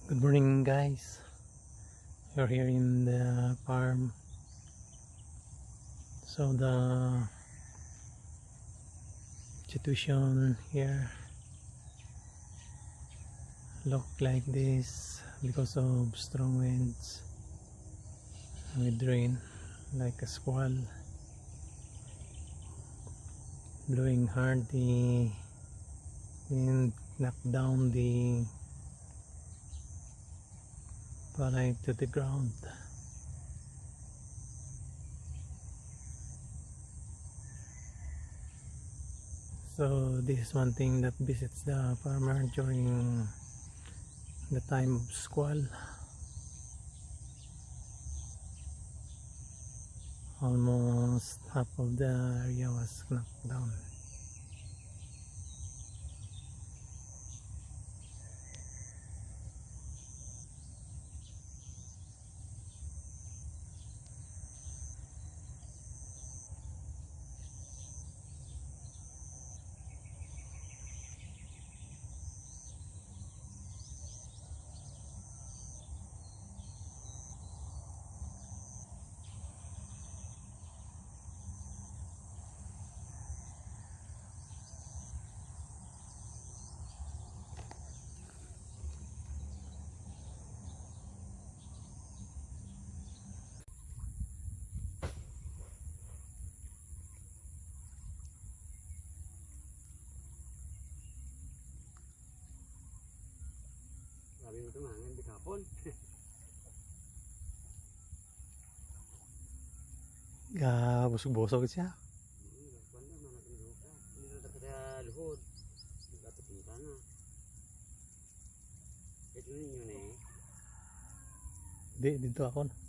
Good morning, guys. We're here in the farm. So the situation here look like this because of strong winds with rain, like a squall blowing hard. The wind knocked down the palay to the ground. So this is one thing that visits the farmer during the time of squall. Almost half of the area was knocked down. Sabi mo tumangan di kapon. Busog-busog siya. Kuan na mana tindog ka. Dito ta kada luhod. Dapat ka na. Ito ninyo na eh. Dito ako.